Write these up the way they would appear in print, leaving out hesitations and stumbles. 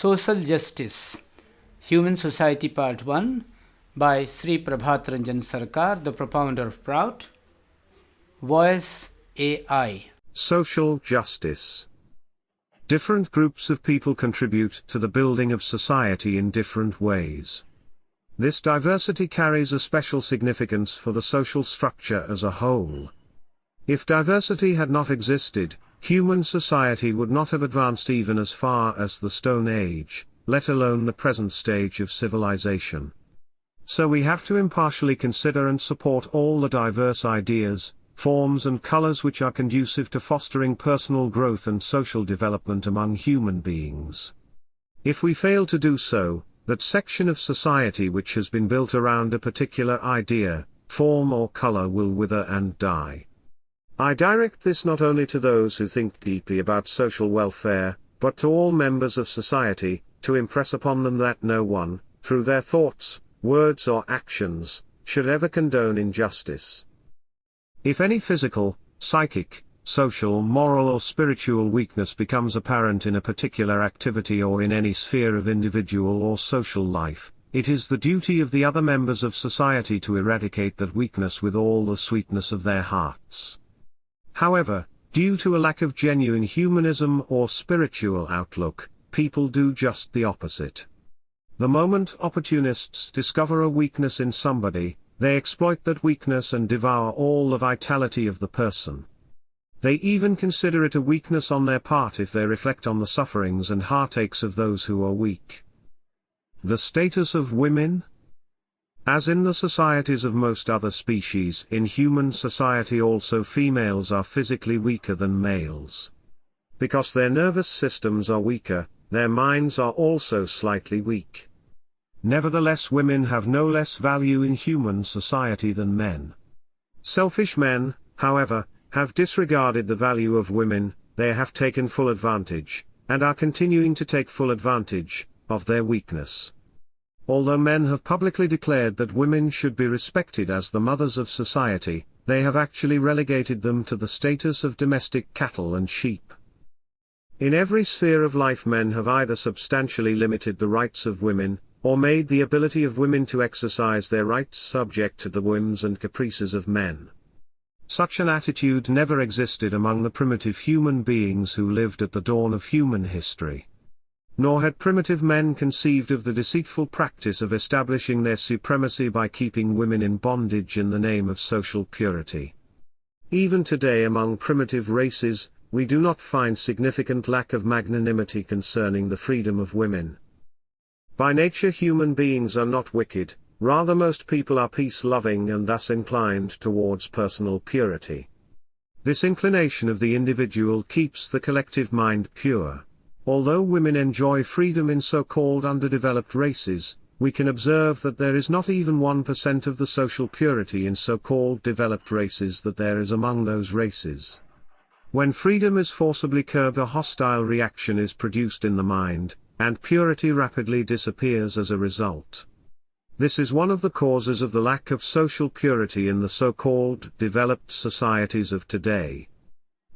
Social Justice, Human Society Part 1 by Sri Prabhat Ranjan Sarkar, the propounder of PROUT. Voice AI. Social justice. Different groups of people contribute to the building of society in different ways. This diversity carries a special significance for the social structure as a whole. If diversity had not existed, human society would not have advanced even as far as the Stone Age, let alone the present stage of civilization. So we have to impartially consider and support all the diverse ideas, forms and colors which are conducive to fostering personal growth and social development among human beings. If we fail to do so, that section of society which has been built around a particular idea, form or color will wither and die. I direct this not only to those who think deeply about social welfare, but to all members of society, to impress upon them that no one, through their thoughts, words or actions, should ever condone injustice. If any physical, psychic, social, moral or spiritual weakness becomes apparent in a particular activity or in any sphere of individual or social life, it is the duty of the other members of society to eradicate that weakness with all the sweetness of their hearts. However, due to a lack of genuine humanism or spiritual outlook, people do just the opposite. The moment opportunists discover a weakness in somebody, they exploit that weakness and devour all the vitality of the person. They even consider it a weakness on their part if they reflect on the sufferings and heartaches of those who are weak. The status of women? As in the societies of most other species, in human society also females are physically weaker than males. Because their nervous systems are weaker, their minds are also slightly weak. Nevertheless, women have no less value in human society than men. Selfish men, however, have disregarded the value of women, they have taken full advantage, and are continuing to take full advantage, of their weakness. Although men have publicly declared that women should be respected as the mothers of society, they have actually relegated them to the status of domestic cattle and sheep. In every sphere of life men have either substantially limited the rights of women, or made the ability of women to exercise their rights subject to the whims and caprices of men. Such an attitude never existed among the primitive human beings who lived at the dawn of human history. Nor had primitive men conceived of the deceitful practice of establishing their supremacy by keeping women in bondage in the name of social purity. Even today among primitive races, we do not find significant lack of magnanimity concerning the freedom of women. By nature human beings are not wicked, rather most people are peace-loving and thus inclined towards personal purity. This inclination of the individual keeps the collective mind pure. Although women enjoy freedom in so-called underdeveloped races, we can observe that there is not even 1% of the social purity in so-called developed races that there is among those races. When freedom is forcibly curbed, a hostile reaction is produced in the mind, and purity rapidly disappears as a result. This is one of the causes of the lack of social purity in the so-called developed societies of today.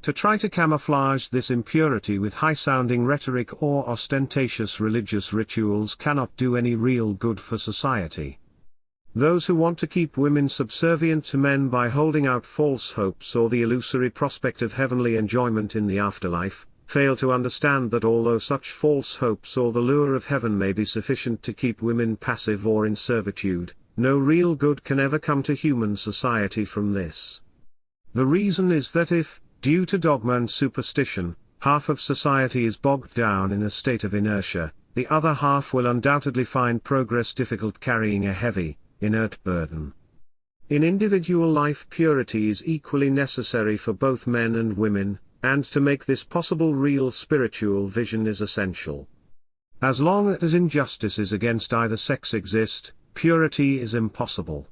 To try to camouflage this impurity with high-sounding rhetoric or ostentatious religious rituals cannot do any real good for society. Those who want to keep women subservient to men by holding out false hopes or the illusory prospect of heavenly enjoyment in the afterlife, fail to understand that although such false hopes or the lure of heaven may be sufficient to keep women passive or in servitude, no real good can ever come to human society from this. The reason is that if, due to dogma and superstition, half of society is bogged down in a state of inertia, the other half will undoubtedly find progress difficult, carrying a heavy, inert burden. In individual life, purity is equally necessary for both men and women, and to make this possible, real spiritual vision is essential. As long as injustices against either sex exist, purity is impossible.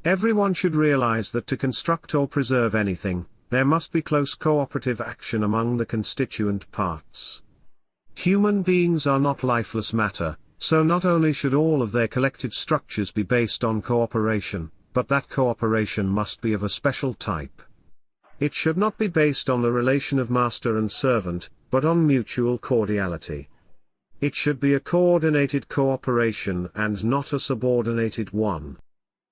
Everyone should realize that to construct or preserve anything, there must be close cooperative action among the constituent parts. Human beings are not lifeless matter, so not only should all of their collective structures be based on cooperation, but that cooperation must be of a special type. It should not be based on the relation of master and servant, but on mutual cordiality. It should be a coordinated cooperation and not a subordinated one.